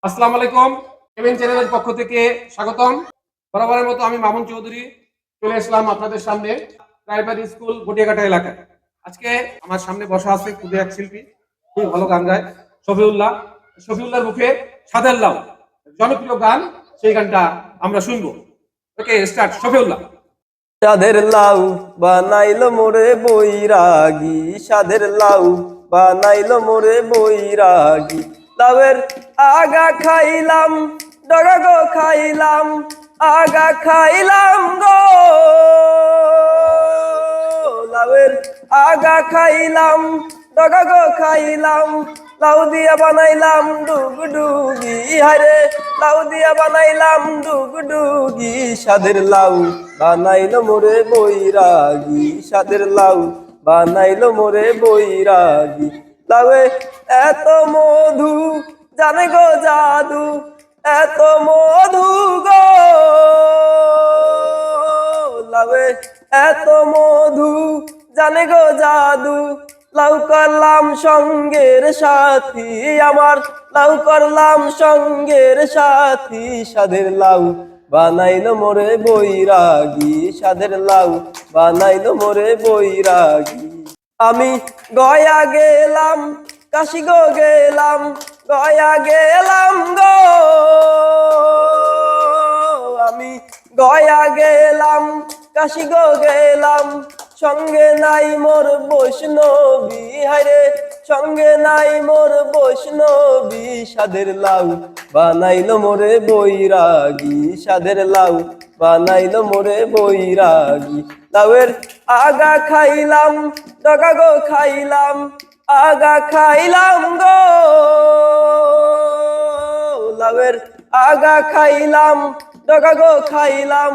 আসসালামু আলাইকুম। কেবিন চ্যানেলের পক্ষ থেকে স্বাগতম। বরাবরের মতো আমি মামুন চৌধুরী চলে আসলাম আপনাদের সামনে প্রাইমারি স্কুল গটিয়াঘাটা এলাকায়। আজকে আমার সামনে বসা আছে খুদে এক শিল্পী, খুবই ভালো গান গায়, শফিউল্লাহ। শফিউল্লাহর মুখে সাদের লাউ জনপ্রিয় গান, সেই গানটা আমরা শুনবো। ওকে, স্টার্ট। শফিউল্লাহ। সাদের লাউ বানাইলো মোরে বৈরাগী, সাদের লাউ বানাইলো মোরে বৈরাগী। লাউয়ের আগা খাইলাম, ডগা গো খাইলাম, আগা খাইলাম গো। লাউয়ের আগা খাইলাম, ডগা গো খাইলাম, লাউ দিয়া বানাইলাম ডুগডুগি। হারে লাউ দিয়া বানাইলাম ডুগডুগি। সাদের লাউ বানাইলো মোরে বৈরাগী, সাদের লাউ বানাইলো মোরে বৈরাগী। লাউয়ে এত মধু, জানে গো জাদু, এত মধু গো। লাউয়ে এত মধু, জানে গো জাদু। লাউ করলাম সঙ্গের সাথী আমার, লাউ করলাম সঙ্গের সাথী। সাদের লাউ বানাইলো মোরে বৈরাগী, সাদের লাউ বানাইলো মোরে বৈরাগী। আমি গয়া গেলাম, কাশি গো গেলাম, গয়া গেলাম গো। আমি গয়া গেলাম, কাশি গো গেলাম, সঙ্গে নাই মোর বৈষ্ণবী। হায়রে সঙ্গে নাই মোর বৈষ্ণবী। সাদের লাউ বানাইলো মোরে বৈরাগী, সাদের লাউ বানাইলো মোরে বৈরাগী। লাউয়ের আগা খাইলাম, ডগা গো খাইলাম, আগা খাইলাম গো। লাউয়ের আগা খাইলাম, ডগা গো খাইলাম,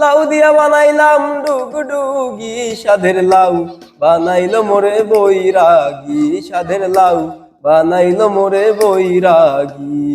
লাউ দিয়া বানাইলাম ডুগডুগি। সাদের লাউ বানাইলো মোরে বৈরাগী, সাদের লাউ বানাইলো মোরে বৈরাগী।